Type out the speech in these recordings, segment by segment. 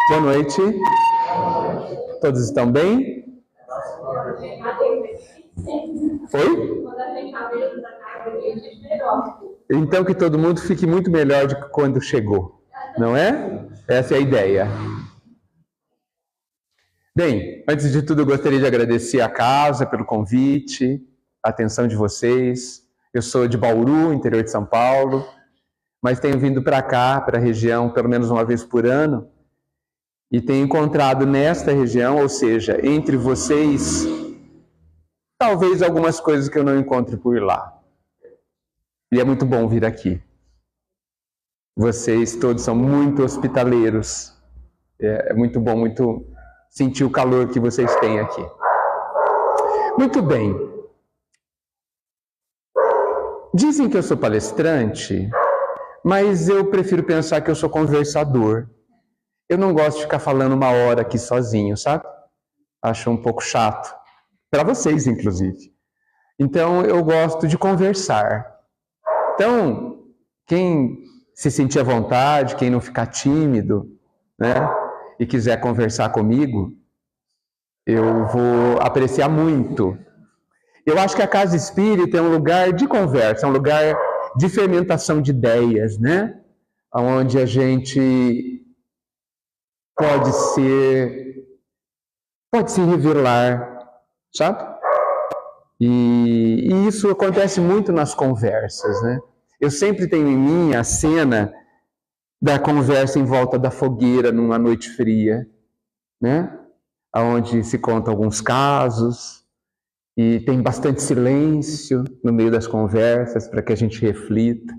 Boa noite. Todos estão bem? Oi? Então que todo mundo fique muito melhor do que quando chegou, não é? Essa é a ideia. Bem, antes de tudo eu gostaria de agradecer a casa pelo convite, a atenção de vocês. Eu sou de Bauru, interior de São Paulo, mas tenho vindo para cá, para a região, pelo menos uma vez por ano, e tenho encontrado nesta região, ou seja, entre vocês, talvez algumas coisas que eu não encontre por lá. E é muito bom vir aqui. Vocês todos são muito hospitaleiros. É muito bom, muito sentir o calor que vocês têm aqui. Muito bem. Dizem que eu sou palestrante, mas eu prefiro pensar que eu sou conversador. Eu não gosto de ficar falando uma hora aqui sozinho, sabe? Acho um pouco chato. Para vocês, inclusive. Então, eu gosto de conversar. Então, quem se sentir à vontade, quem não ficar tímido, né? E quiser conversar comigo, eu vou apreciar muito. Eu acho que a Casa Espírita é um lugar de conversa, é um lugar de fermentação de ideias, né? Onde a gente pode se revelar, sabe? E isso acontece muito nas conversas, né? Eu sempre tenho em mim a cena da conversa em volta da fogueira numa noite fria, né? Onde se conta alguns casos e tem bastante silêncio no meio das conversas para que a gente reflita.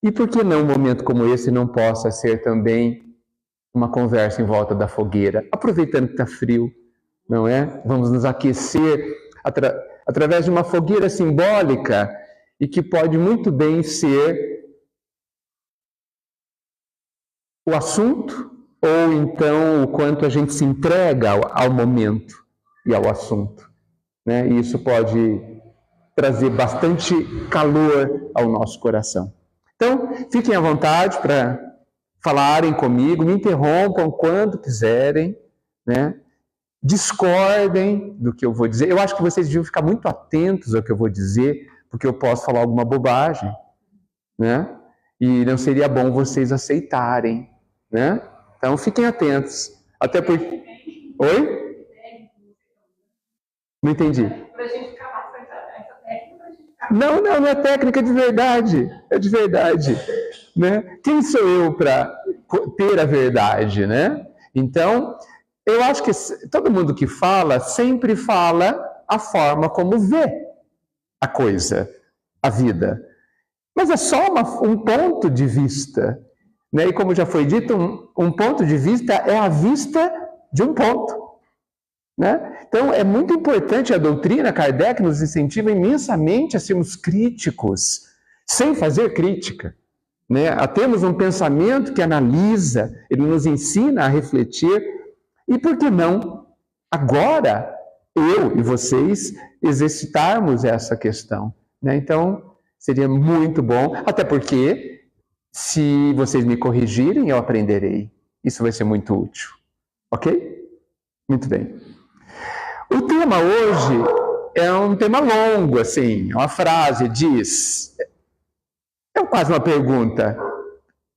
E por que não um momento como esse não possa ser também uma conversa em volta da fogueira, aproveitando que está frio, não é? Vamos nos aquecer através de uma fogueira simbólica e que pode muito bem ser o assunto ou então o quanto a gente se entrega ao momento e ao assunto, né? E isso pode trazer bastante calor ao nosso coração. Então, fiquem à vontade para falarem comigo, me interrompam quando quiserem, né? Discordem do que eu vou dizer. Eu acho que vocês deviam ficar muito atentos ao que eu vou dizer, porque eu posso falar alguma bobagem, né? E não seria bom vocês aceitarem, né? Então, fiquem atentos. Até porque... Oi? Não entendi. Não é técnica, é de verdade. É de verdade, né? Quem sou eu para ter a verdade, né? Então, eu acho que todo mundo que fala sempre fala a forma como vê a coisa, a vida. Mas é só um ponto de vista, né? E como já foi dito, um ponto de vista é a vista de um ponto, né? Então, é muito importante a doutrina. Kardec nos incentiva imensamente a sermos críticos, sem fazer crítica, né? A termos um pensamento que analisa, ele nos ensina a refletir. E por que não, agora, eu e vocês, exercitarmos essa questão, né? Então, seria muito bom, até porque, se vocês me corrigirem, eu aprenderei. Isso vai ser muito útil, ok? Muito bem. O tema hoje é um tema longo, assim, uma frase diz, é quase uma pergunta,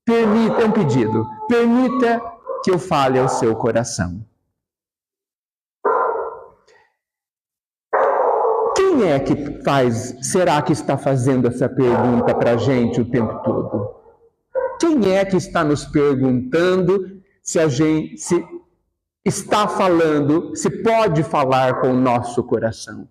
é um pedido, permita que eu fale ao seu coração. Quem é que será que está fazendo essa pergunta para a gente o tempo todo? Quem é que está nos perguntando se a gente está falando, se pode falar com o nosso coração?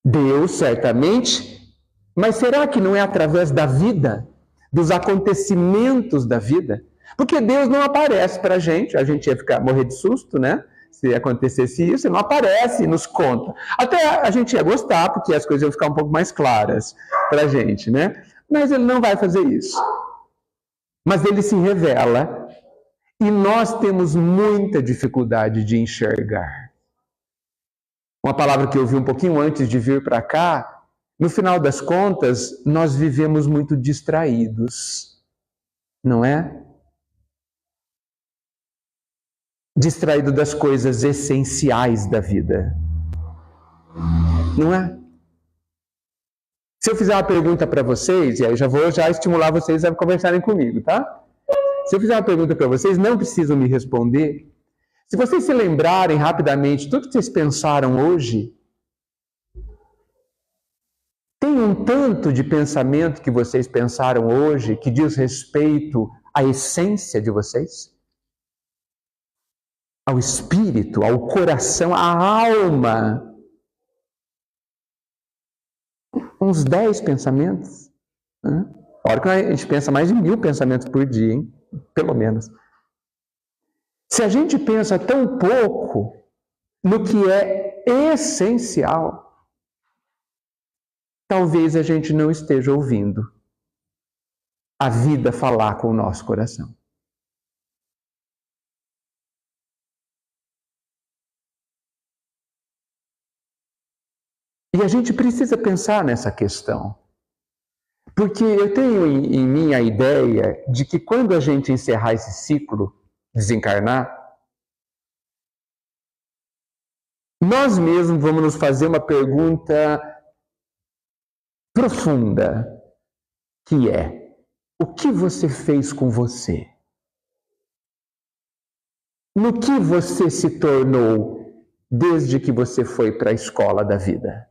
Deus, certamente, mas será que não é através da vida, dos acontecimentos da vida? Porque Deus não aparece para a gente ia morrer de susto, né? Se acontecesse isso, ele não aparece e nos conta. Até a gente ia gostar, porque as coisas iam ficar um pouco mais claras para a gente, né? Mas ele não vai fazer isso. Mas ele se revela e nós temos muita dificuldade de enxergar. Uma palavra que eu vi um pouquinho antes de vir para cá, no final das contas, nós vivemos muito distraídos, não é? distraído das coisas essenciais da vida. Não é? Se eu fizer uma pergunta para vocês, e aí eu vou estimular vocês a conversarem comigo, tá? Se eu fizer uma pergunta para vocês, não precisam me responder. Se vocês se lembrarem rapidamente tudo que vocês pensaram hoje, tem um tanto de pensamento que vocês pensaram hoje que diz respeito à essência de vocês? Ao espírito, ao coração, à alma? Uns 10 pensamentos. Né? Olha que a gente pensa mais de 1000 pensamentos por dia, hein? Pelo menos. Se a gente pensa tão pouco no que é essencial, talvez a gente não esteja ouvindo a vida falar com o nosso coração. E a gente precisa pensar nessa questão. Porque eu tenho em mim a ideia de que quando a gente encerrar esse ciclo, desencarnar, nós mesmos vamos nos fazer uma pergunta profunda, que é: o que você fez com você? No que você se tornou desde que você foi para a escola da vida?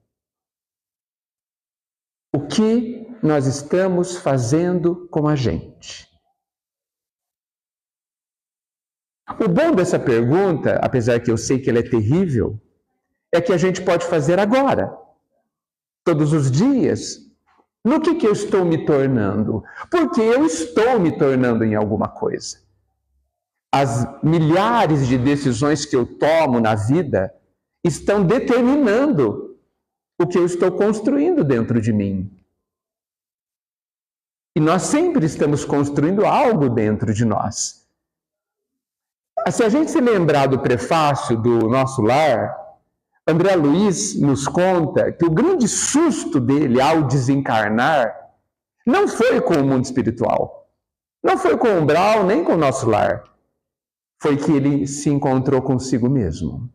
O que nós estamos fazendo com a gente? O bom dessa pergunta, apesar que eu sei que ela é terrível, é que a gente pode fazer agora, todos os dias. No que eu estou me tornando? Porque eu estou me tornando em alguma coisa. As milhares de decisões que eu tomo na vida estão determinando o que eu estou construindo dentro de mim. E nós sempre estamos construindo algo dentro de nós. Se a gente se lembrar do prefácio do Nosso Lar, André Luiz nos conta que o grande susto dele ao desencarnar não foi com o mundo espiritual, não foi com o umbral, nem com o Nosso Lar. Foi que ele se encontrou consigo mesmo,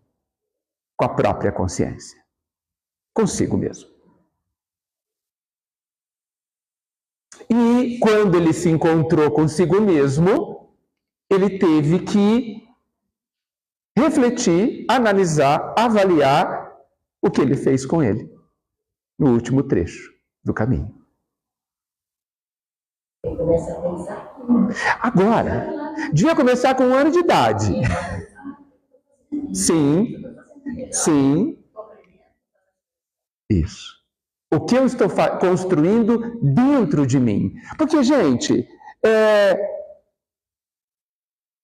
com a própria consciência, consigo mesmo. E quando ele se encontrou consigo mesmo, ele teve que refletir, analisar, avaliar o que ele fez com ele no último trecho do caminho. Ele começa a pensar. Agora, devia começar com 1 ano de idade. Sim, sim. Isso. O que eu estou construindo dentro de mim? Porque, gente,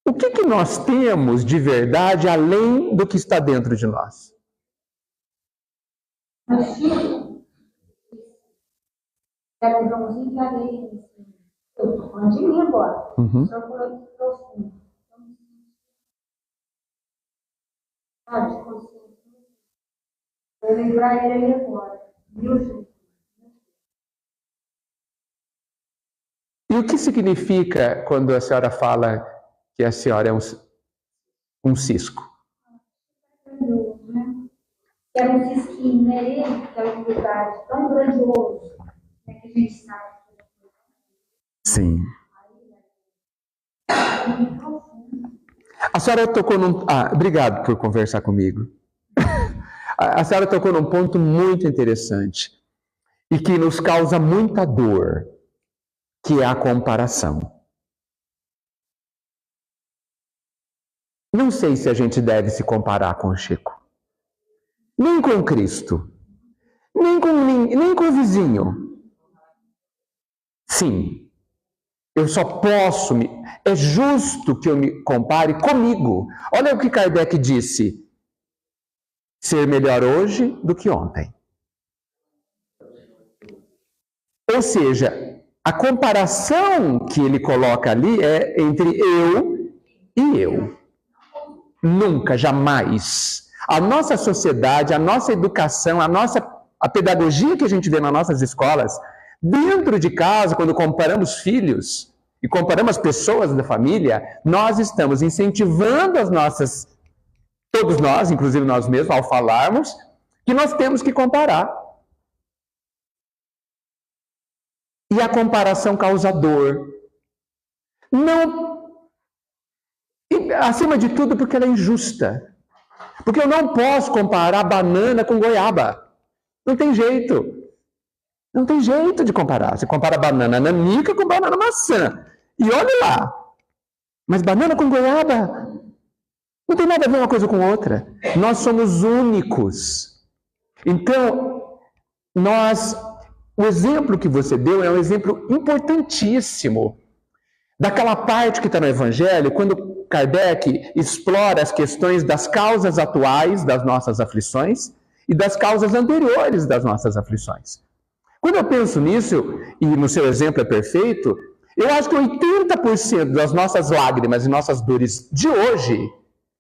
o que nós temos de verdade além do que está dentro de nós? Era um Joãozinho que ali. Eu estou falando de mim agora. Só falando de profundo. Sabe, eu lembrar ele agora. E o que significa quando a senhora fala que a senhora é um cisco? É um cisquinho, né? Ele que é uma unidade tão grandioso, né, que a gente sabe. Sim. A senhora tocou num... obrigado por conversar comigo. A senhora tocou num ponto muito interessante e que nos causa muita dor, que é a comparação. Não sei se a gente deve se comparar com o Chico, nem com Cristo, nem com o vizinho. Sim, eu só posso... É justo que eu me compare comigo. Olha o que Kardec disse. Ser melhor hoje do que ontem. Ou seja, a comparação que ele coloca ali é entre eu e eu. Nunca, jamais. A nossa sociedade, a nossa educação, a pedagogia que a gente vê nas nossas escolas, dentro de casa, quando comparamos filhos, e comparamos as pessoas da família, nós estamos incentivando as nossas, todos nós, inclusive nós mesmos, ao falarmos, que nós temos que comparar. E a comparação causa dor. Não, acima de tudo, porque ela é injusta. Porque eu não posso comparar banana com goiaba. Não tem jeito. Não tem jeito de comparar. Você compara banana nanica com banana maçã. E olha lá. Mas banana com goiaba não tem nada a ver uma coisa com outra. Nós somos únicos. Então, o exemplo que você deu é um exemplo importantíssimo daquela parte que está no Evangelho, quando Kardec explora as questões das causas atuais das nossas aflições e das causas anteriores das nossas aflições. Quando eu penso nisso, e no seu exemplo é perfeito, eu acho que 80% das nossas lágrimas e nossas dores de hoje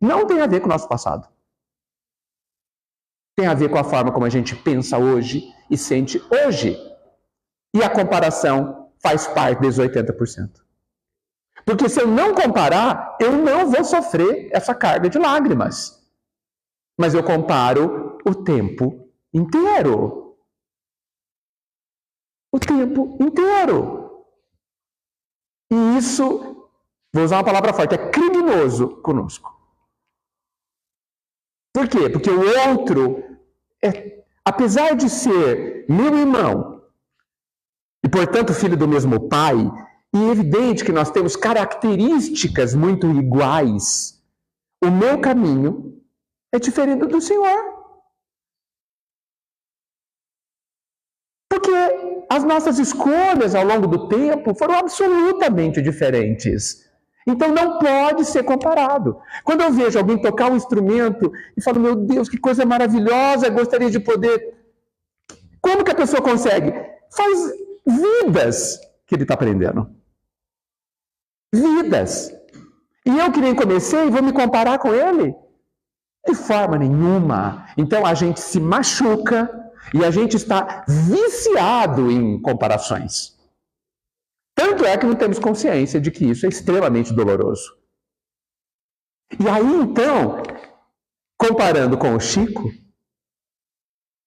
não tem a ver com o nosso passado. Tem a ver com a forma como a gente pensa hoje e sente hoje. E a comparação faz parte desses 80%. Porque se eu não comparar, eu não vou sofrer essa carga de lágrimas. Mas eu comparo o tempo inteiro. O tempo inteiro. E isso, vou usar uma palavra forte, é criminoso conosco. Por quê? Porque o outro, apesar de ser meu irmão, e portanto filho do mesmo pai, e é evidente que nós temos características muito iguais, o meu caminho é diferente do Senhor. Porque as nossas escolhas ao longo do tempo foram absolutamente diferentes. Então não pode ser comparado. Quando eu vejo alguém tocar um instrumento e falo, meu Deus, que coisa maravilhosa, gostaria de poder... Como que a pessoa consegue? Faz vidas que ele está aprendendo. Vidas. E eu que nem comecei, vou me comparar com ele? De forma nenhuma. Então a gente se machuca e a gente está viciado em comparações. Tanto é que não temos consciência de que isso é extremamente doloroso. E aí, então, comparando com o Chico,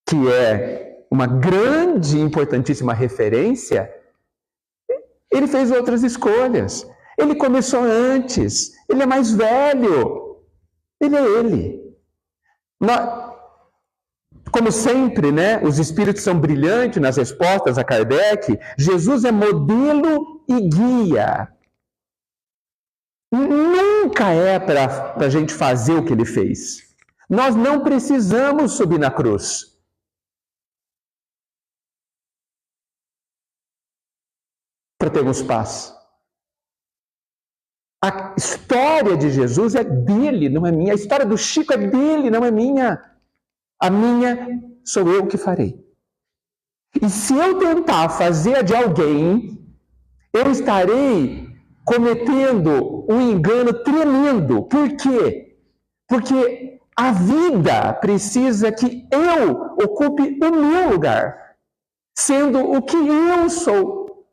que é uma grande e importantíssima referência, ele fez outras escolhas. Ele começou antes, ele é mais velho, ele é ele. Como sempre, né, os espíritos são brilhantes nas respostas a Kardec. Jesus é modelo e guia. Nunca é para a gente fazer o que ele fez. Nós não precisamos subir na cruz. Para termos paz. A história de Jesus é dele, não é minha. A história do Chico é dele, não é minha. A minha sou eu que farei. E se eu tentar fazer a de alguém, eu estarei cometendo um engano tremendo. Por quê? Porque a vida precisa que eu ocupe o meu lugar, sendo o que eu sou.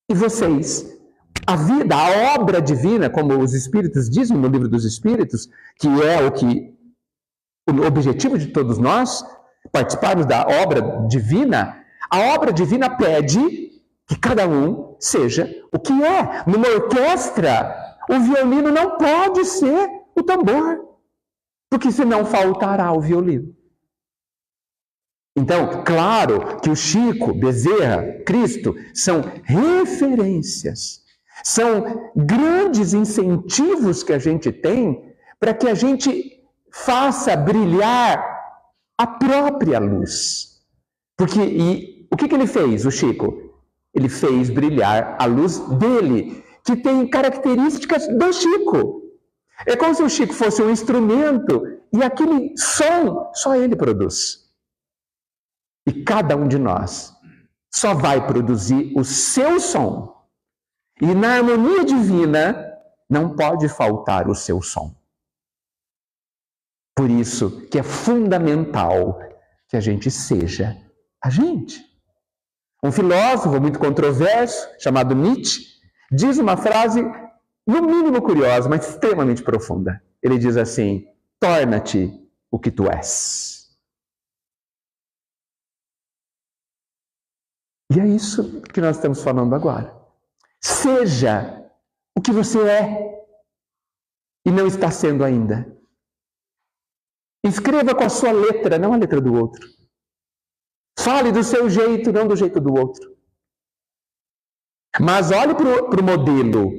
E vocês, a vida, a obra divina, como os Espíritos dizem no Livro dos Espíritos, que é o objetivo de todos nós, participarmos da obra divina, a obra divina pede que cada um seja o que é. Numa orquestra, o violino não pode ser o tambor, porque senão faltará o violino. Então, claro que o Chico, Bezerra, Cristo, são referências, são grandes incentivos que a gente tem para que a gente faça brilhar a própria luz. Porque o que ele fez, o Chico? Ele fez brilhar a luz dele, que tem características do Chico. É como se o Chico fosse um instrumento e aquele som só ele produz. E cada um de nós só vai produzir o seu som. E na harmonia divina não pode faltar o seu som. Por isso que é fundamental que a gente seja a gente. Um filósofo muito controverso, chamado Nietzsche, diz uma frase, no mínimo curiosa, mas extremamente profunda. Ele diz assim: torna-te o que tu és. E é isso que nós estamos falando agora. Seja o que você é e não está sendo ainda. Escreva com a sua letra, não a letra do outro. Fale do seu jeito, não do jeito do outro. Mas olhe para o modelo.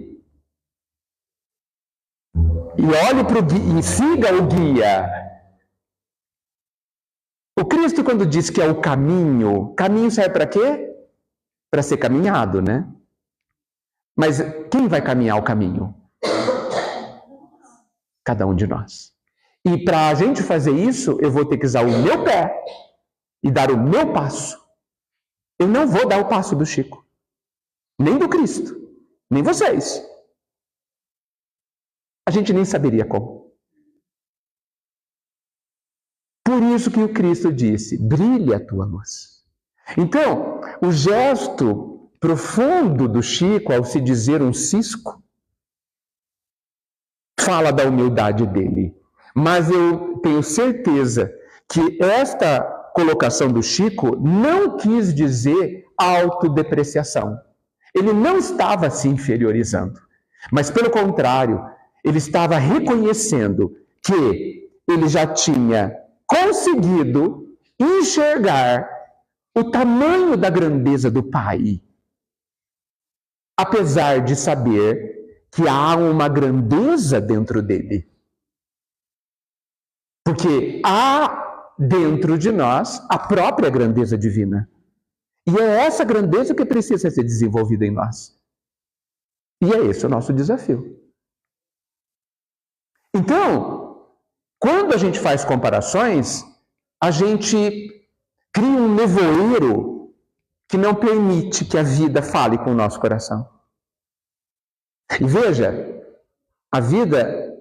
E olhe e siga o guia. O Cristo, quando diz que é o caminho serve para quê? Para ser caminhado, né? Mas quem vai caminhar o caminho? Cada um de nós. E para a gente fazer isso, eu vou ter que usar o meu pé e dar o meu passo. Eu não vou dar o passo do Chico, nem do Cristo, nem vocês. A gente nem saberia como. Por isso que o Cristo disse: brilha a tua luz. Então, o gesto profundo do Chico, ao se dizer um cisco, fala da humildade dele. Mas eu tenho certeza que esta colocação do Chico não quis dizer autodepreciação. Ele não estava se inferiorizando, mas pelo contrário, ele estava reconhecendo que ele já tinha conseguido enxergar o tamanho da grandeza do Pai, apesar de saber que há uma grandeza dentro dele. Porque há dentro de nós a própria grandeza divina. E é essa grandeza que precisa ser desenvolvida em nós. E é esse o nosso desafio. Então, quando a gente faz comparações, a gente cria um nevoeiro que não permite que a vida fale com o nosso coração. E veja, a vida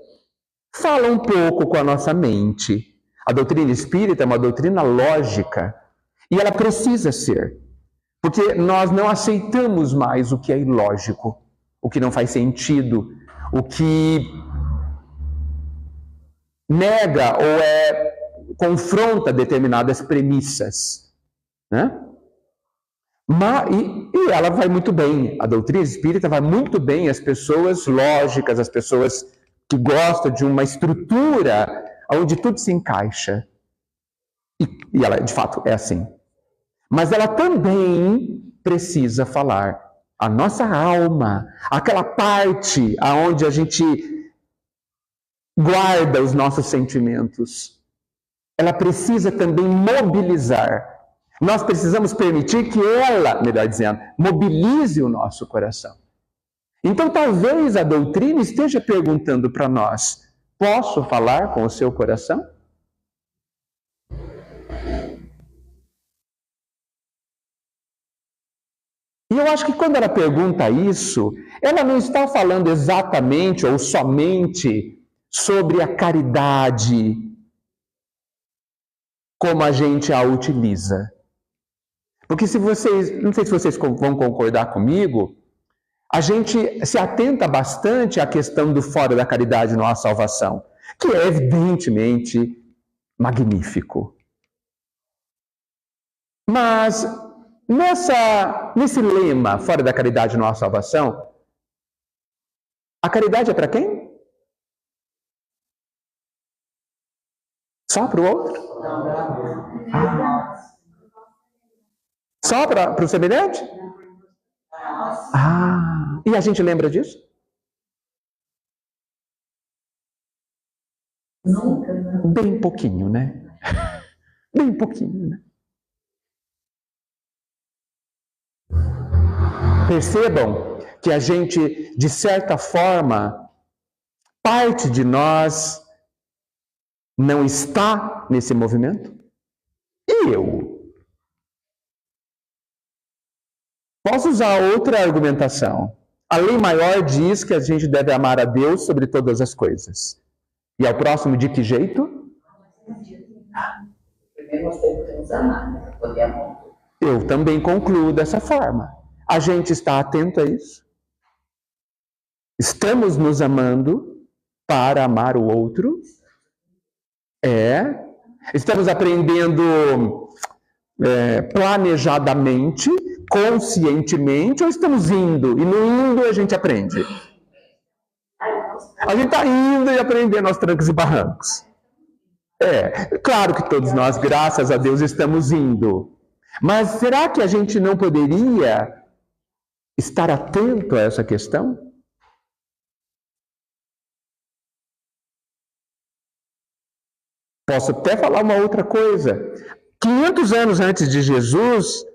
fala um pouco com a nossa mente. A doutrina espírita é uma doutrina lógica e ela precisa ser, porque nós não aceitamos mais o que é ilógico, o que não faz sentido, o que nega ou confronta determinadas premissas, né? E ela vai muito bem, a doutrina espírita vai muito bem as pessoas lógicas, as pessoas que gostam de uma estrutura onde tudo se encaixa. E ela, de fato, é assim. Mas ela também precisa falar a nossa alma, aquela parte aonde a gente guarda os nossos sentimentos. Ela precisa também mobilizar. Nós precisamos permitir que ela, melhor dizendo, mobilize o nosso coração. Então, talvez a doutrina esteja perguntando para nós: posso falar com o seu coração? E eu acho que quando ela pergunta isso, ela não está falando exatamente ou somente sobre a caridade, como a gente a utiliza. Porque se vocês, não sei se vocês vão concordar comigo, a gente se atenta bastante à questão do fora da caridade na salvação, que é evidentemente magnífico. Mas nesse lema, fora da caridade não há salvação, a caridade é para quem? Só para o outro? Só para o semelhante? E a gente lembra disso? Bem pouquinho, né? Bem pouquinho, né? Percebam que a gente, de certa forma, parte de nós não está nesse movimento? E eu? Posso usar outra argumentação. A lei maior diz que a gente deve amar a Deus sobre todas as coisas. E ao próximo de que jeito? Primeiro nós temos que nos amar, né? Poder amar. Eu também concluo dessa forma. A gente está atento a isso? Estamos nos amando para amar o outro? Estamos aprendendo planejadamente, conscientemente, ou estamos indo? E no indo a gente aprende. A gente está indo e aprendendo aos trancos e barrancos. Claro que todos nós, graças a Deus, estamos indo. Mas será que a gente não poderia estar atento a essa questão? Posso até falar uma outra coisa. 500 anos antes de Jesus,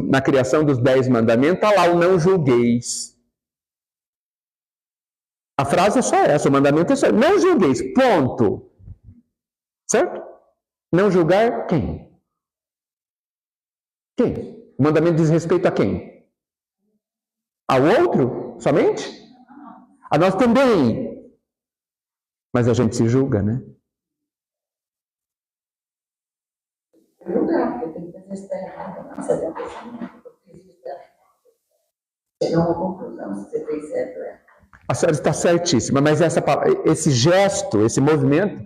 na criação dos 10 mandamentos, está lá o não julgueis. A frase é só essa, o mandamento é só não julgueis, ponto. Certo? Não julgar quem? Quem? O mandamento diz respeito a quem? Ao outro? Somente? A nós também. Mas a gente se julga, né? Julgar, porque tem que fazer isso errado, não fazer um pensamento, porque existe chegar a uma conclusão se você fez certo ou errado. A senhora está certíssima, mas esse gesto, esse movimento,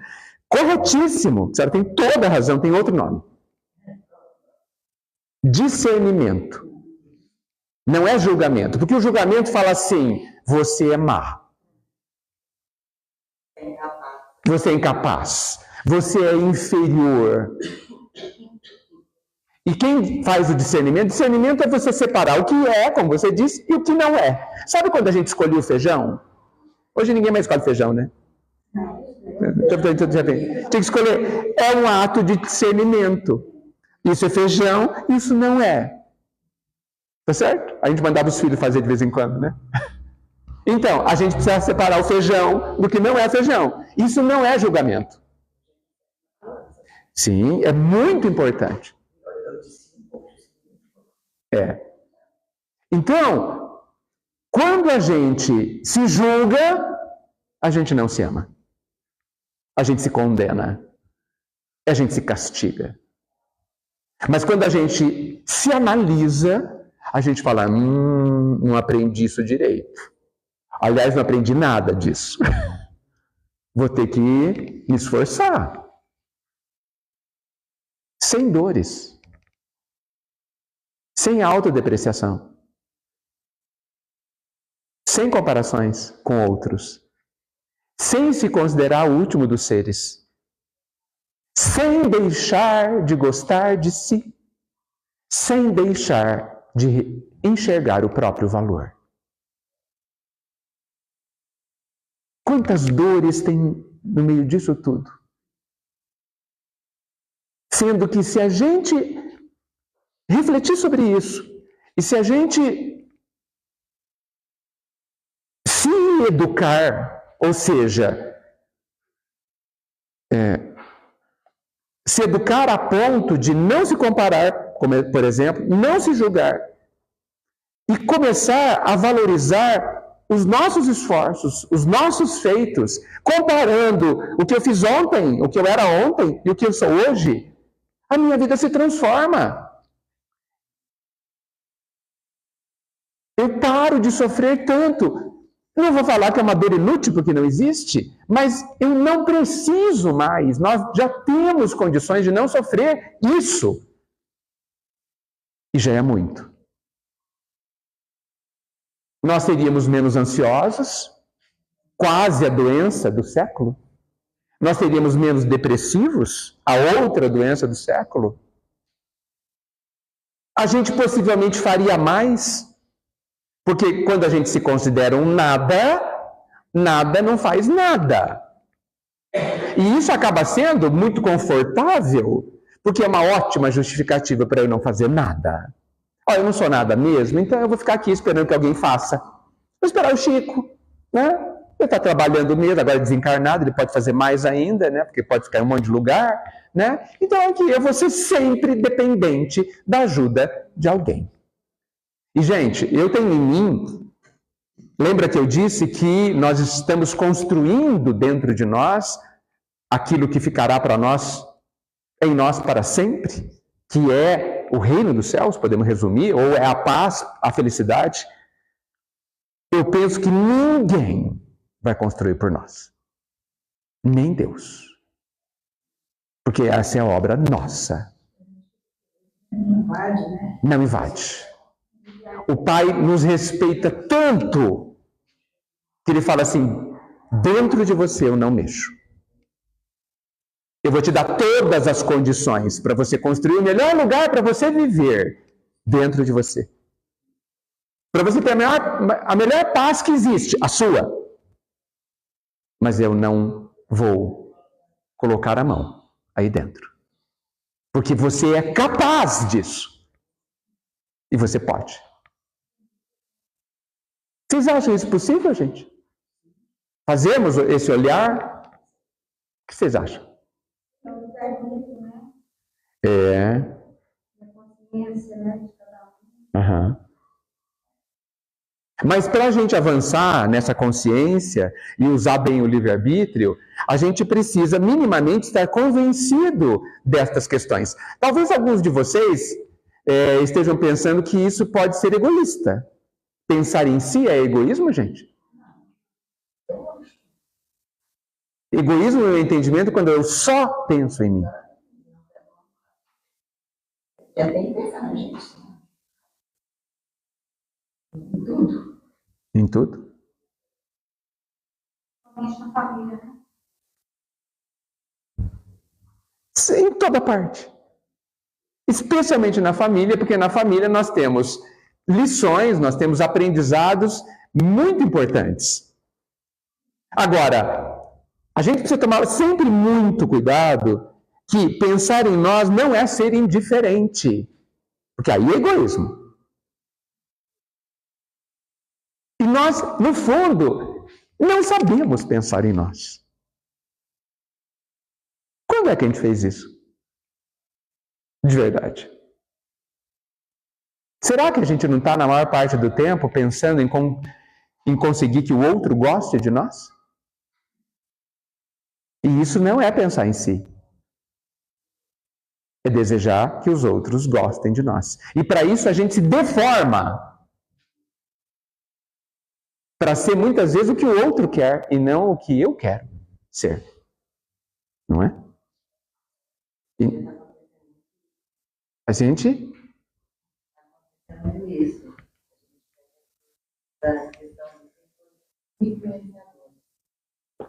corretíssimo. A senhora tem toda a razão, tem outro nome. Discernimento. Não é julgamento, porque o julgamento fala assim, você é má. Você é incapaz. Você é inferior. E quem faz o discernimento? Discernimento é você separar o que é, como você disse, e o que não é. Sabe quando a gente escolheu o feijão? Hoje ninguém mais escolhe feijão, né? Tinha que escolher. É um ato de discernimento. Isso é feijão, isso não é. Tá certo? A gente mandava os filhos fazer de vez em quando, né? Então, a gente precisa separar o feijão do que não é feijão. Isso não é julgamento. Sim, é muito importante. Então, quando a gente se julga, a gente não se ama. A gente se condena. A gente se castiga. Mas quando a gente se analisa, a gente fala, não aprendi isso direito. Aliás, não aprendi nada disso. Vou ter que me esforçar. Sem dores. Sem autodepreciação. Sem comparações com outros. Sem se considerar o último dos seres. Sem deixar de gostar de si. Sem deixar de enxergar o próprio valor. Quantas dores tem no meio disso tudo? Sendo que se a gente refletir sobre isso, e se a gente se educar, ou seja, se educar a ponto de não se comparar, como, por exemplo, não se julgar, e começar a valorizar os nossos esforços, os nossos feitos, comparando o que eu fiz ontem, o que eu era ontem e o que eu sou hoje, a minha vida se transforma. Eu paro de sofrer tanto. Não vou falar que é uma dor inútil porque não existe, mas eu não preciso mais. Nós já temos condições de não sofrer isso. E já é muito. Nós seríamos menos ansiosos, quase a doença do século. Nós seríamos menos depressivos, a outra doença do século. A gente possivelmente faria mais. Porque quando a gente se considera um nada, nada não faz nada. E isso acaba sendo muito confortável, porque é uma ótima justificativa para eu não fazer nada. Eu não sou nada mesmo, então eu vou ficar aqui esperando que alguém faça. Vou esperar o Chico, né? Ele está trabalhando mesmo, agora desencarnado, ele pode fazer mais ainda, né? Porque pode ficar em um monte de lugar, né? Então aqui eu vou ser sempre dependente da ajuda de alguém. E, gente, eu tenho em mim, lembra que eu disse que nós estamos construindo dentro de nós aquilo que ficará para nós, em nós para sempre, que é o reino dos céus, podemos resumir, ou é a paz, a felicidade, eu penso que ninguém vai construir por nós. Nem Deus. Porque essa é a obra nossa. Não invade, né? Não invade. O Pai nos respeita tanto que Ele fala assim, dentro de você eu não mexo. Eu vou te dar todas as condições para você construir o melhor lugar para você viver dentro de você. Para você ter a melhor paz que existe, a sua. Mas eu não vou colocar a mão aí dentro. Porque você é capaz disso. E você pode. Vocês acham isso possível, gente? Fazemos esse olhar? O que vocês acham? É um lugar bonito, né? É. A consciência, né, de cada um. Aham. Mas para a gente avançar nessa consciência e usar bem o livre-arbítrio, a gente precisa minimamente estar convencido destas questões. Talvez alguns de vocês estejam pensando que isso pode ser egoísta. Pensar em si é egoísmo, gente? Egoísmo é o entendimento quando eu só penso em mim. Já tem que pensar na gente. Em tudo. Em tudo? Somente na família, né? Em toda parte. Especialmente na família, porque na família nós temos lições, nós temos aprendizados muito importantes. Agora, a gente precisa tomar sempre muito cuidado que pensar em nós não é ser indiferente, porque aí é egoísmo. E nós, no fundo, não sabemos pensar em nós. Quando é que a gente fez isso? De verdade. Será que a gente não está, na maior parte do tempo, pensando em conseguir que o outro goste de nós? E isso não é pensar em si. É desejar que os outros gostem de nós. E para isso a gente se deforma. Para ser muitas vezes o que o outro quer e não o que eu quero ser. Não é? E a gente... Isso. Da questão do influenciador.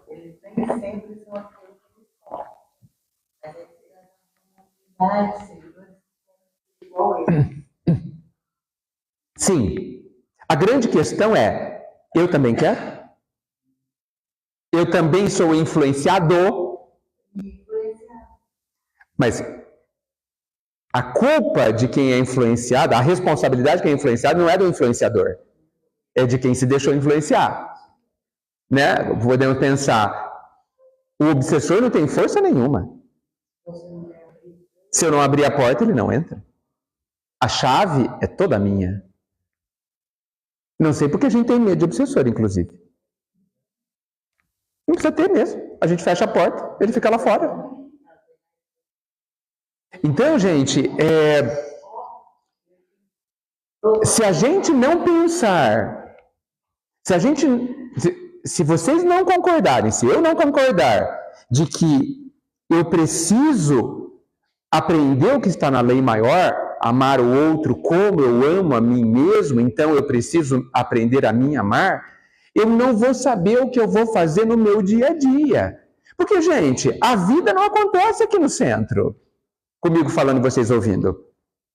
Eles nem sempre são aqueles que escolhem. Mas eles têm uma seguidores igual eles. Sim. A grande questão é, eu também quero? Eu também sou influenciador? Mas a culpa de quem é influenciado, a responsabilidade de quem é influenciado não é do influenciador. É de quem se deixou influenciar. Né? Podemos pensar, o obsessor não tem força nenhuma. Se eu não abrir a porta, ele não entra. A chave é toda minha. Não sei porque a gente tem medo de obsessor, inclusive. Não precisa ter mesmo. A gente fecha a porta, ele fica lá fora. Então, gente, se a gente não pensar, se vocês não concordarem, se eu não concordar de que eu preciso aprender o que está na lei maior, amar o outro como eu amo a mim mesmo, então eu preciso aprender a me amar, eu não vou saber o que eu vou fazer no meu dia a dia. Porque, gente, a vida não acontece aqui no centro. Comigo falando e vocês ouvindo.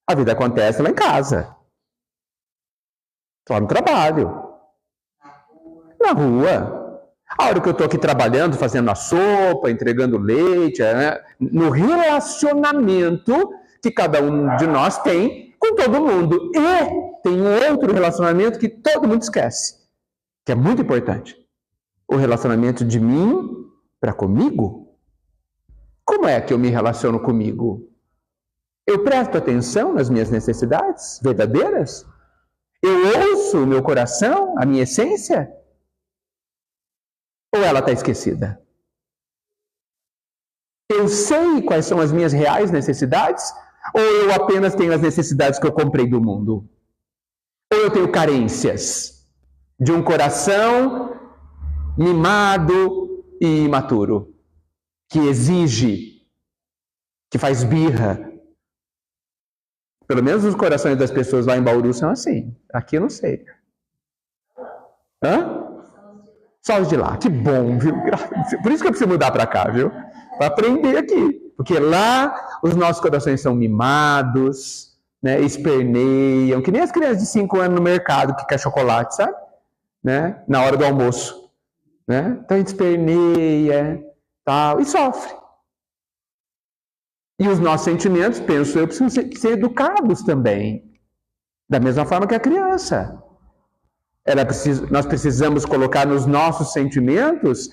A vida acontece lá em casa. Lá no trabalho. Na rua. A hora que eu estou aqui trabalhando, fazendo a sopa, entregando leite, né? No relacionamento que cada um de nós tem com todo mundo. E tem um outro relacionamento que todo mundo esquece, que é muito importante. O relacionamento de mim para comigo. Como é que eu me relaciono comigo? Eu presto atenção nas minhas necessidades verdadeiras? Eu ouço o meu coração, a minha essência? Ou ela está esquecida? Eu sei quais são as minhas reais necessidades? Ou eu apenas tenho as necessidades que eu comprei do mundo? Ou eu tenho carências de um coração mimado e imaturo, que exige, que faz birra? Pelo menos os corações das pessoas lá em Bauru são assim. Aqui eu não sei. Hã? Só os de lá. Que bom, viu? Por isso que eu preciso mudar para cá, viu? Para aprender aqui. Porque lá os nossos corações são mimados, né? Esperneiam, que nem as crianças de 5 anos no mercado que quer chocolate, sabe? Né? Na hora do almoço. Né? Então a gente esperneia, tal, e sofre. E os nossos sentimentos, penso eu, precisam ser educados também. Da mesma forma que a criança. Nós precisamos colocar nos nossos sentimentos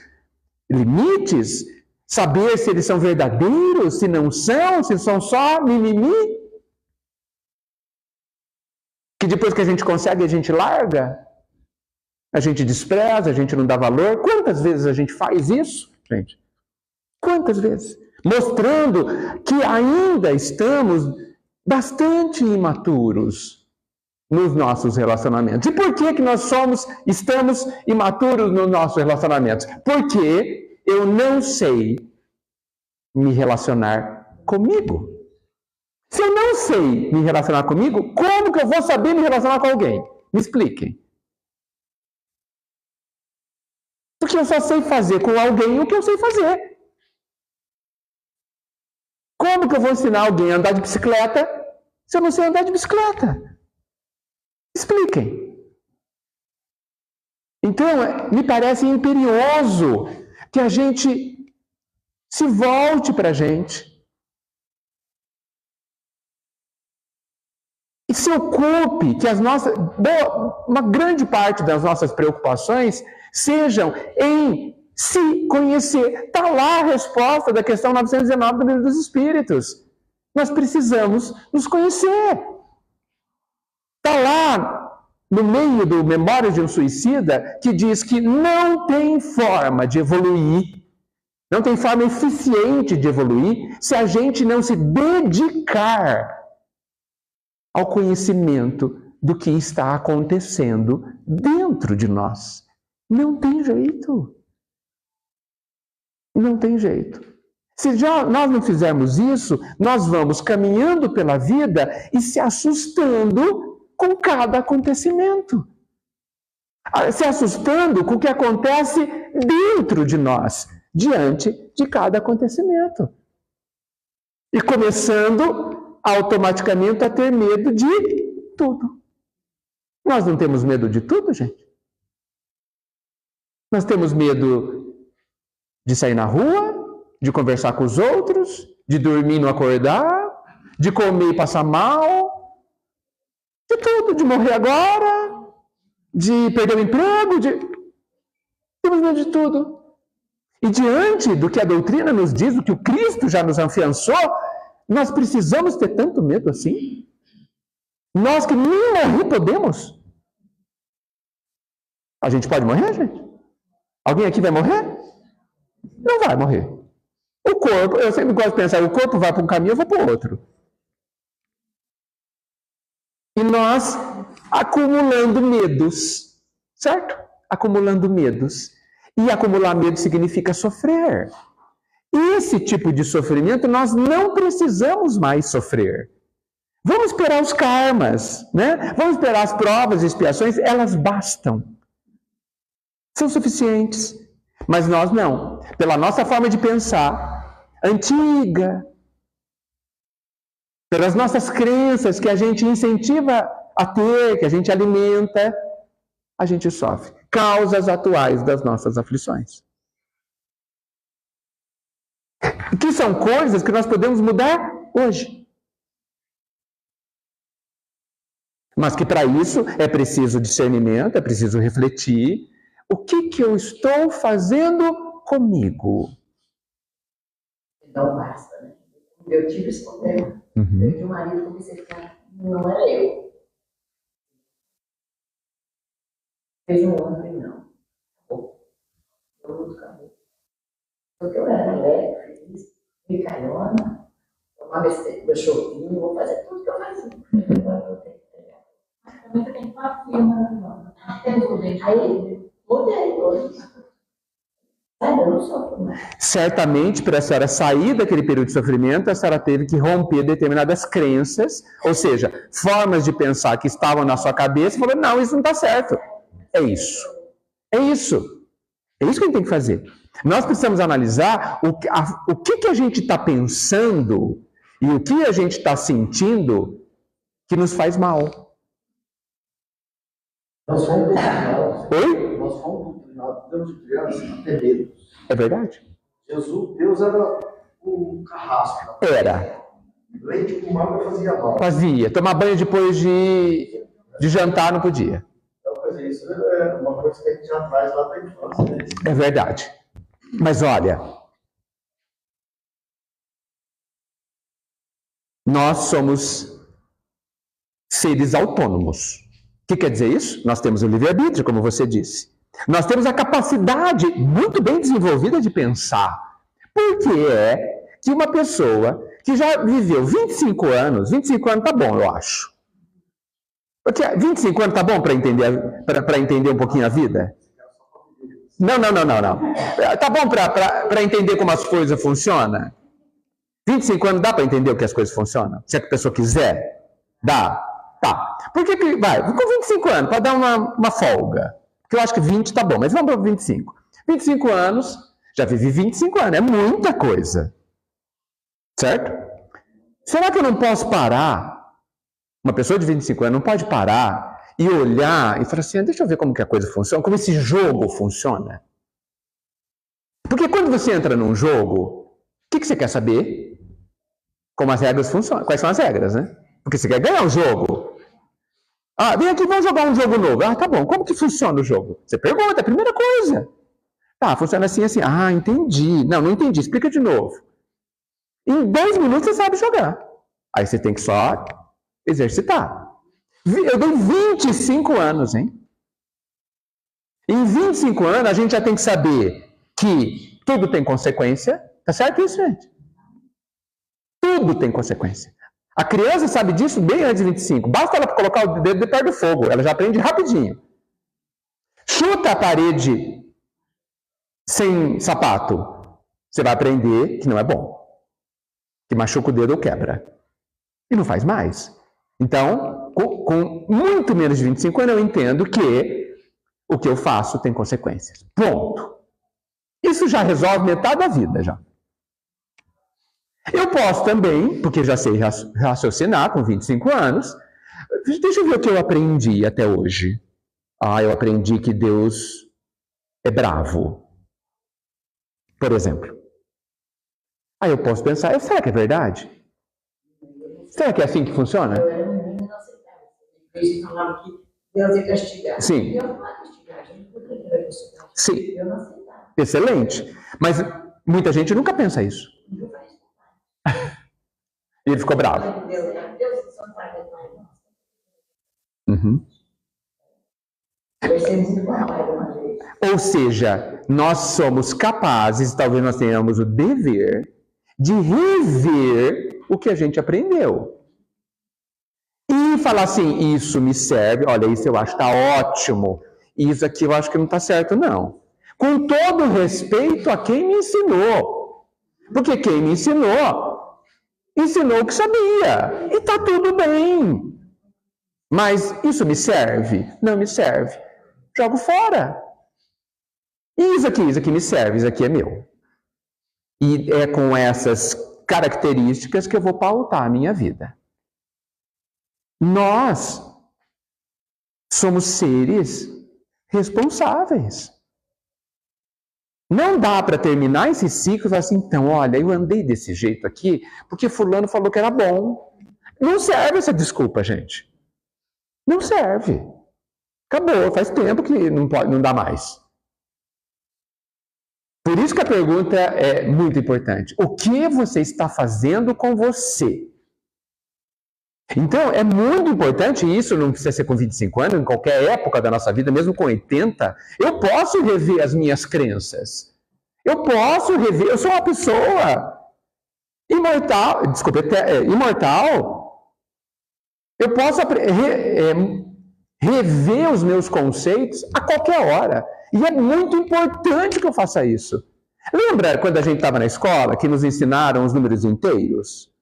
limites, saber se eles são verdadeiros, se não são, se são só mimimi. Que depois que a gente consegue, a gente larga, a gente despreza, a gente não dá valor. Quantas vezes a gente faz isso, gente? Quantas vezes? Mostrando que ainda estamos bastante imaturos nos nossos relacionamentos. E por que nós estamos imaturos nos nossos relacionamentos? Porque eu não sei me relacionar comigo. Se eu não sei me relacionar comigo, como que eu vou saber me relacionar com alguém? Me expliquem. Porque eu só sei fazer com alguém o que eu sei fazer. Como que eu vou ensinar alguém a andar de bicicleta se eu não sei andar de bicicleta? Expliquem. Então, me parece imperioso que a gente se volte para a gente e se ocupe, que uma grande parte das nossas preocupações sejam em se conhecer. Está lá a resposta da questão 919 do Livro dos Espíritos. Nós precisamos nos conhecer. Está lá no meio do Memórias de um Suicida, que diz que não tem forma de evoluir, não tem forma eficiente de evoluir, se a gente não se dedicar ao conhecimento do que está acontecendo dentro de nós. Não tem jeito. Não tem jeito. Se nós não fizermos isso, nós vamos caminhando pela vida e se assustando com cada acontecimento. Se assustando com o que acontece dentro de nós, diante de cada acontecimento. E começando automaticamente a ter medo de tudo. Nós não temos medo de tudo, gente? Nós temos medo de sair na rua, de conversar com os outros, de dormir e não acordar, de comer e passar mal, de tudo, de morrer agora, de perder o emprego, temos medo de tudo. E diante do que a doutrina nos diz, do que o Cristo já nos afiançou, nós precisamos ter tanto medo assim? Nós que nem morrer podemos? A gente pode morrer, gente? Alguém aqui vai morrer? Não vai morrer. O corpo, eu sempre gosto de pensar, o corpo vai para um caminho, eu vou para o outro. E nós acumulando medos, certo? Acumulando medos. E acumular medo significa sofrer. Esse tipo de sofrimento nós não precisamos mais sofrer. Vamos esperar os karmas, né? Vamos esperar as provas e expiações, elas bastam. São suficientes. Mas nós não. Pela nossa forma de pensar, antiga, pelas nossas crenças que a gente incentiva a ter, que a gente alimenta, a gente sofre. Causas atuais das nossas aflições. Que são coisas que nós podemos mudar hoje. Mas que para isso é preciso discernimento, é preciso refletir. O que eu estou fazendo comigo? Não basta, né? Eu tive esse problema. Eu tinha um marido que comecei a ficar, não era eu. Fez um ano e não. Acabou. Tudo acabou. Porque eu era mulher, feliz, brincalhona, tomar meu chovinho, vou fazer tudo que eu fazia. Agora eu tenho que pegar. Também você tem que fazer maravilhosa. Aí, mudei hoje. Eu não sofro mais. Certamente, para a senhora sair daquele período de sofrimento, a senhora teve que romper determinadas crenças, ou seja, formas de pensar que estavam na sua cabeça, e falou, não, isso não está certo. É isso. É isso. É isso que a gente tem que fazer. Nós precisamos analisar o que a gente está pensando e o que a gente está sentindo que nos faz mal. Nós fomos doutrinados. Oi? Nós fomos doutrinados, Deus de criança, a ter medo. É verdade? Deus era o carrasco. Era. Leite com manga fazia mal. Fazia. Tomar banho depois de jantar não podia. Então, fazer isso é uma coisa que a gente já traz lá da infância. Né? É verdade. Mas olha, nós somos seres autônomos. O que quer dizer isso? Nós temos o livre-arbítrio, como você disse. Nós temos a capacidade muito bem desenvolvida de pensar. Por que é que uma pessoa que já viveu 25 anos tá bom, eu acho. Porque 25 anos tá bom para entender um pouquinho a vida? Não. Tá bom para entender como as coisas funcionam? 25 anos dá para entender o que as coisas funcionam? Se a pessoa quiser, dá. Tá. Por que vai? Com 25 anos, para dar uma folga. Porque eu acho que 20 tá bom, mas vamos para 25. 25 anos, já vivi 25 anos, é muita coisa. Certo? Será que eu não posso parar? Uma pessoa de 25 anos não pode parar e olhar e falar assim, deixa eu ver como que a coisa funciona, como esse jogo funciona. Porque quando você entra num jogo, o que você quer saber? Como as regras funcionam. Quais são as regras, né? Porque você quer ganhar o jogo. Ah, vem aqui, vamos jogar um jogo novo. Ah, tá bom. Como que funciona o jogo? Você pergunta, é a primeira coisa. Tá, funciona assim, assim. Ah, entendi. Não entendi. Explica de novo. Em 10 minutos você sabe jogar. Aí você tem que só exercitar. Eu dei 25 anos, hein? Em 25 anos, a gente já tem que saber que tudo tem consequência. Tá certo isso, gente? Tudo tem consequência. A criança sabe disso bem antes de 25. Basta ela colocar o dedo de perto do fogo. Ela já aprende rapidinho. Chuta a parede sem sapato. Você vai aprender que não é bom. Que machuca o dedo ou quebra. E não faz mais. Então, com muito menos de 25 anos, eu entendo que o que eu faço tem consequências. Ponto. Isso já resolve metade da vida, já. Eu posso também, porque já sei raciocinar com 25 anos, deixa eu ver o que eu aprendi até hoje. Ah, eu aprendi que Deus é bravo. Por exemplo. Aí eu posso pensar, será que é verdade? Será que é assim que funciona? Eu era um menino não aceitava. Eles falavam que Deus ia castigar. Sim. Deus não vai castigar, a gente não poderia castigar. Sim. Eu não aceitava. Excelente. Mas muita gente nunca pensa isso. E ele ficou bravo. Deus só não vai castigar. Uhum. Eu ser muito papai de uma vez. Ou seja, nós somos capazes, talvez nós tenhamos o dever, de rever o que a gente aprendeu. E falar assim, isso me serve, olha, isso eu acho que está ótimo, isso aqui eu acho que não está certo, não. Com todo respeito a quem me ensinou. Porque quem me ensinou o que sabia. E está tudo bem. Mas isso me serve? Não me serve. Jogo fora. E isso aqui me serve, isso aqui é meu. E é com essas características que eu vou pautar a minha vida. Nós somos seres responsáveis. Não dá para terminar esse ciclo assim, então, olha, eu andei desse jeito aqui porque fulano falou que era bom. Não serve essa desculpa, gente. Não serve. Acabou, faz tempo que não dá mais. Por isso que a pergunta é muito importante. O que você está fazendo com você? Então, é muito importante, e isso não precisa ser com 25 anos, em qualquer época da nossa vida, mesmo com 80, eu posso rever as minhas crenças. Eu posso rever, eu sou uma pessoa. imortal, eu posso rever os meus conceitos a qualquer hora. E é muito importante que eu faça isso. Lembra quando a gente estava na escola que nos ensinaram os números inteiros?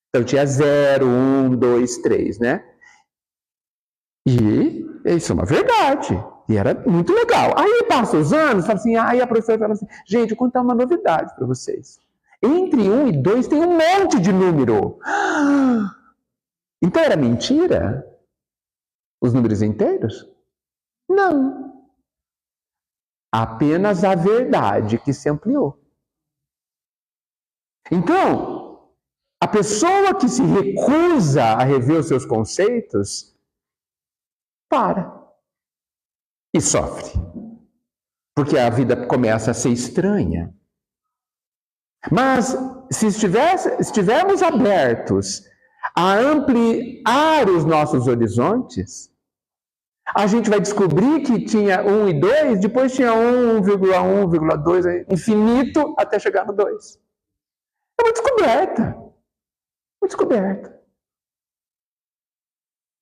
Então tinha 0, 1, 2, 3, né? E isso é uma verdade. E era muito legal. Aí passa os anos, fala assim, aí a professora fala assim, gente, eu vou contar uma novidade para vocês. Entre 1 e 2 tem um monte de número. Então era mentira? Os números inteiros? Não. Apenas a verdade que se ampliou. Então, a pessoa que se recusa a rever os seus conceitos, para. E sofre. Porque a vida começa a ser estranha. Mas, se estivermos abertos a ampliar os nossos horizontes, a gente vai descobrir que tinha 1 e 2, depois tinha 1, 1,1, 1,2, infinito até chegar no 2. É uma descoberta. Uma descoberta.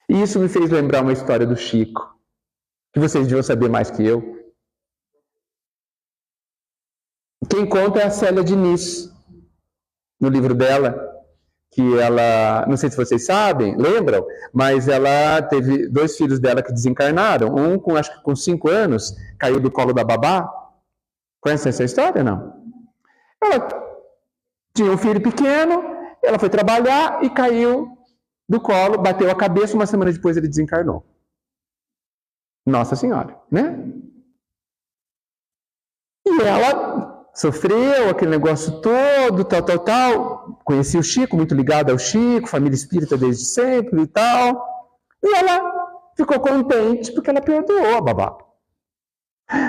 E isso me fez lembrar uma história do Chico, que vocês deviam saber mais que eu. Quem conta é a Célia Diniz, no livro dela, que ela, não sei se vocês sabem, lembram, mas ela teve 2 filhos dela que desencarnaram, um acho que com 5 anos, caiu do colo da babá. Conhece essa história, não? Ela tinha um filho pequeno, ela foi trabalhar e caiu do colo, bateu a cabeça, uma semana depois ele desencarnou. Nossa Senhora, né? E ela sofreu aquele negócio todo, tal. Conheci o Chico, muito ligado ao Chico, família espírita desde sempre e tal. E ela ficou contente porque ela perdoou a babá.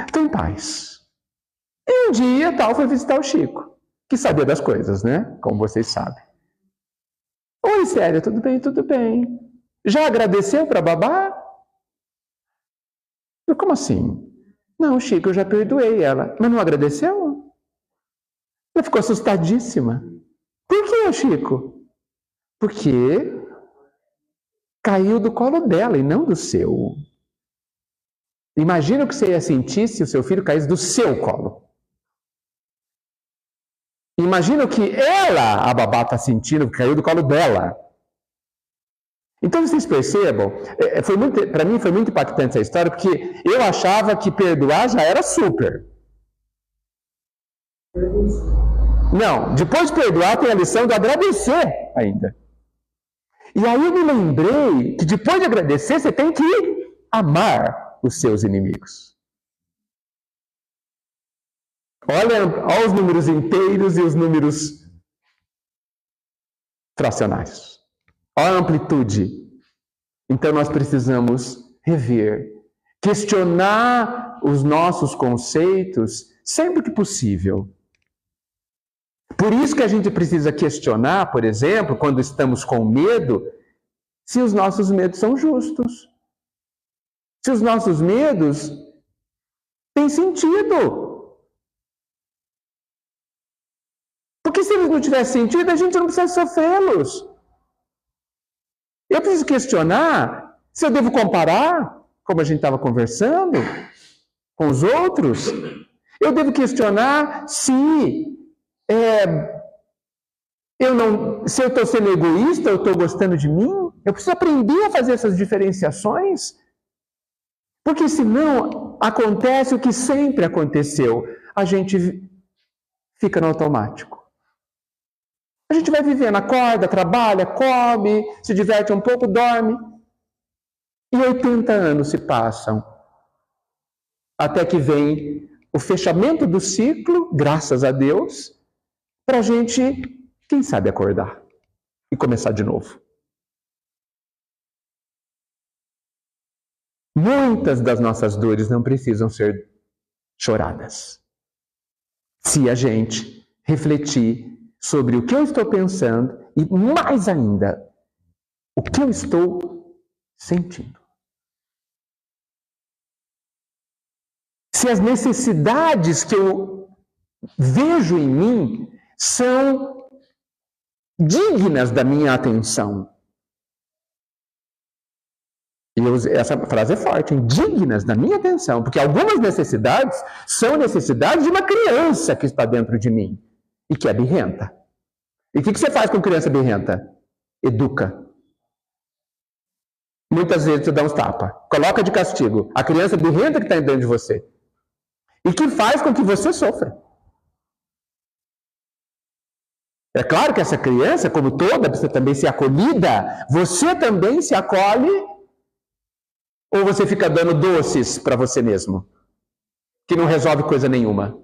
Estou em paz. E um dia, foi visitar o Chico, que sabia das coisas, né? Como vocês sabem. Oi, Célia, tudo bem? Tudo bem. Já agradeceu para a babá? Eu, como assim? Não, Chico, eu já perdoei ela. Mas não agradeceu? Ela ficou assustadíssima. Por que, Chico? Porque caiu do colo dela e não do seu. Imagina o que você ia sentir se o seu filho caísse do seu colo. Imagina o que ela, a babá, está sentindo, que caiu do colo dela. Então vocês percebam, para mim foi muito impactante essa história, porque eu achava que perdoar já era super. Não, depois de perdoar tem a lição de agradecer ainda. E aí eu me lembrei que depois de agradecer você tem que amar os seus inimigos. Olha os números inteiros e os números fracionários. Olha a amplitude. Então nós precisamos rever, questionar os nossos conceitos sempre que possível. Por isso que a gente precisa questionar, por exemplo, quando estamos com medo, se os nossos medos são justos. Se os nossos medos têm sentido. Porque se eles não tivessem sentido, a gente não precisa sofrê-los. Eu preciso questionar se eu devo comparar, como a gente estava conversando, com os outros. Eu devo questionar se eu estou sendo egoísta, eu estou gostando de mim. Eu preciso aprender a fazer essas diferenciações. Porque senão acontece o que sempre aconteceu. A gente fica no automático. A gente vai vivendo, acorda, trabalha, come, se diverte um pouco, dorme. E 80 anos se passam. Até que vem o fechamento do ciclo, graças a Deus, para a gente, quem sabe, acordar e começar de novo. Muitas das nossas dores não precisam ser choradas. Se a gente refletir sobre o que eu estou pensando e, mais ainda, o que eu estou sentindo. Se as necessidades que eu vejo em mim são dignas da minha atenção. E essa frase é forte, hein? Dignas da minha atenção, porque algumas necessidades são necessidades de uma criança que está dentro de mim e que é birrenta. E o que você faz com criança birrenta? Educa. Muitas vezes você dá uns tapas, coloca de castigo a criança birrenta que está dentro de você e que faz com que você sofra. É claro que essa criança, como toda, precisa também ser acolhida. Você também se acolhe? Ou você fica dando doces para você mesmo? Que não resolve coisa nenhuma.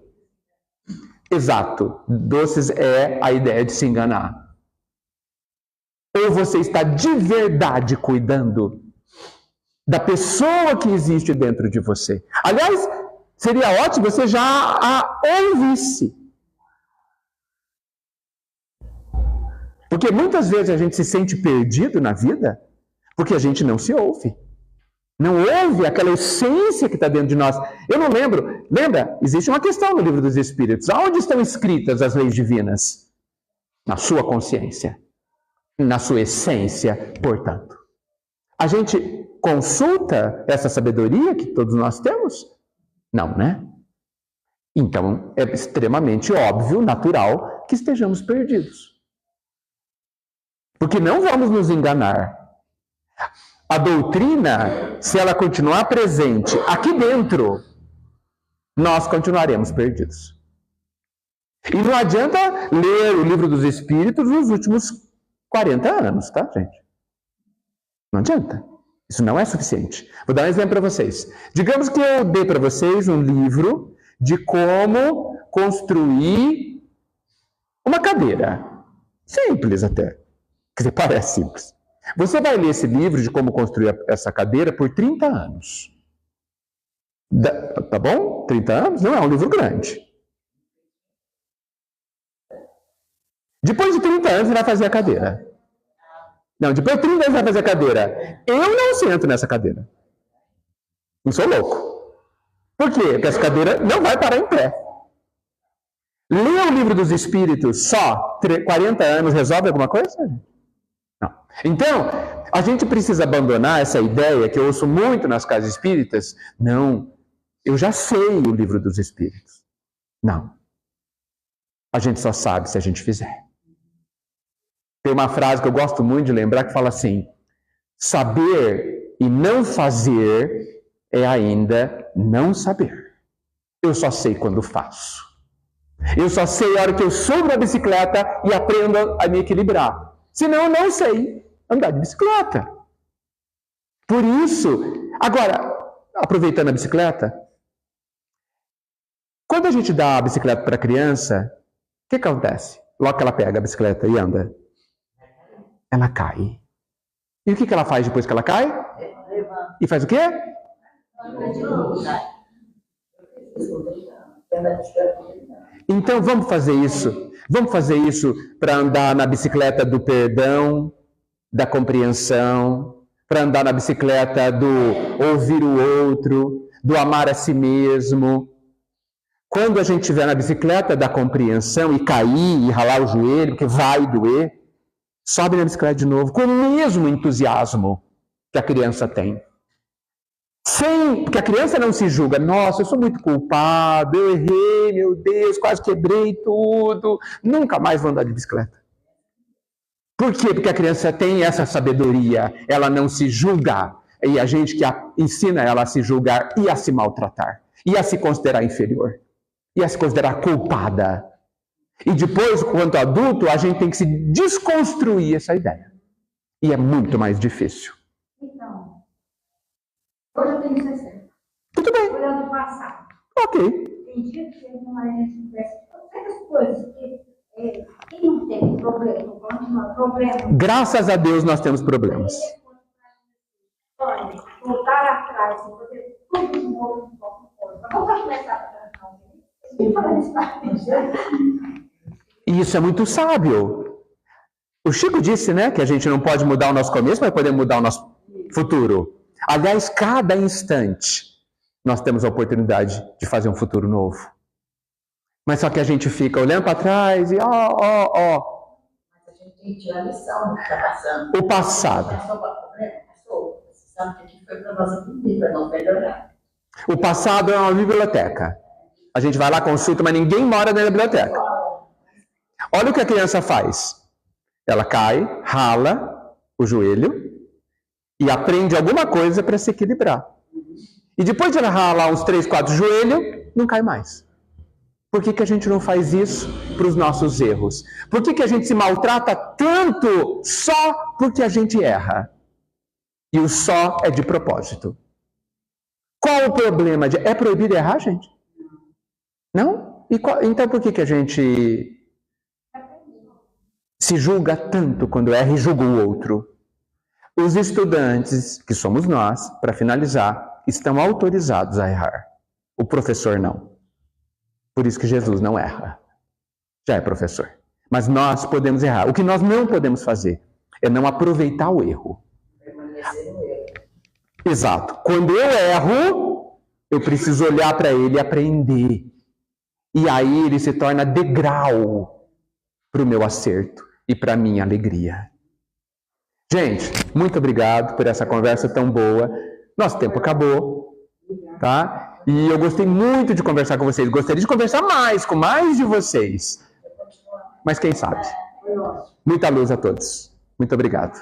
Exato. Doces é a ideia de se enganar. Ou você está de verdade cuidando da pessoa que existe dentro de você. Aliás, seria ótimo você já a ouvisse. Porque muitas vezes a gente se sente perdido na vida porque a gente não se ouve. Não ouve aquela essência que está dentro de nós. Eu não lembro. Lembra? Existe uma questão no Livro dos Espíritos. Aonde estão escritas as leis divinas? Na sua consciência. Na sua essência, portanto. A gente consulta essa sabedoria que todos nós temos? Não, né? Então, é extremamente óbvio, natural, que estejamos perdidos. Porque não vamos nos enganar. A doutrina, se ela continuar presente aqui dentro, nós continuaremos perdidos. E não adianta ler o Livro dos Espíritos nos últimos 40 anos, tá, gente? Não adianta. Isso não é suficiente. Vou dar um exemplo para vocês. Digamos que eu dei para vocês um livro de como construir uma cadeira. Simples até. Quer dizer, parece simples. Você vai ler esse livro de como construir essa cadeira por 30 anos. Tá bom? 30 anos? Não é um livro grande. Depois de 30 anos, você vai fazer a cadeira. Não, depois de 30 anos, você vai fazer a cadeira. Eu não sento nessa cadeira. Não sou louco. Por quê? Porque essa cadeira não vai parar em pé. Ler o Livro dos Espíritos só 40 anos resolve alguma coisa? Não. Então, a gente precisa abandonar essa ideia que eu ouço muito nas casas espíritas. Não, eu já sei o Livro dos Espíritos. Não. A gente só sabe se a gente fizer. Tem uma frase que eu gosto muito de lembrar que fala assim: saber e não fazer é ainda não saber. Eu só sei quando faço. Eu só sei a hora que eu subo na bicicleta e aprendo a me equilibrar. Senão eu não sei andar de bicicleta. Por isso, agora, aproveitando a bicicleta, quando a gente dá a bicicleta para a criança, o que acontece? Logo que ela pega a bicicleta e anda, ela cai. E o que ela faz depois que ela cai? E faz o quê? Então vamos fazer isso. Vamos fazer isso para andar na bicicleta do perdão, da compreensão, para andar na bicicleta do ouvir o outro, do amar a si mesmo. Quando a gente estiver na bicicleta da compreensão e cair e ralar o joelho, porque vai doer, sobe na bicicleta de novo, com o mesmo entusiasmo que a criança tem. Porque a criança não se julga. Nossa, eu sou muito culpado, eu errei, meu Deus, quase quebrei tudo, nunca mais vou andar de bicicleta. Por quê? Porque a criança tem essa sabedoria, ela não se julga. E a gente que ensina ela a se julgar e a se maltratar, e a se considerar inferior, e a se considerar culpada. E depois, quanto adulto, a gente tem que se desconstruir essa ideia. E é muito mais difícil. Então, hoje eu tenho 60. Tudo bem. Olhando o passado. Ok. Tem dia que a gente conversa certas coisas que quem não tem problema. Graças a Deus nós temos problemas. Olha, voltar atrás e poder tudo de novo. Vamos começar a E isso é muito sábio. O Chico disse, né, que a gente não pode mudar o nosso começo, mas podemos mudar o nosso futuro. Aliás, cada instante nós temos a oportunidade de fazer um futuro novo. Mas só que a gente fica olhando para trás e Mas a gente Gente, a lição que está passando. O passado. Passou para o problema? Passou. Você sabe que aqui foi para nós aprender, para não melhorar. O passado é uma biblioteca. A gente vai lá, consulta, mas ninguém mora na biblioteca. Olha o que a criança faz. Ela cai, rala o joelho e aprende alguma coisa para se equilibrar. E depois de ela ralar uns 3, 4 joelhos, não cai mais. Por que a gente não faz isso para os nossos erros? Por que a gente se maltrata tanto só porque a gente erra? E o só é de propósito. Qual o problema? É proibido errar, gente? Não? Então por que a gente se julga tanto quando erra e julga o outro? Os estudantes, que somos nós, para finalizar, estão autorizados a errar. O professor não. Por isso que Jesus não erra. Já é professor. Mas nós podemos errar. O que nós não podemos fazer é não aproveitar o erro. Permanecer no erro. Exato. Quando eu erro, eu preciso olhar para ele e aprender. E aí ele se torna degrau para o meu acerto e para a minha alegria. Gente, muito obrigado por essa conversa tão boa. Nosso tempo acabou, tá? E eu gostei muito de conversar com vocês. Gostaria de conversar mais, com mais de vocês. Mas quem sabe? Muita luz a todos. Muito obrigado.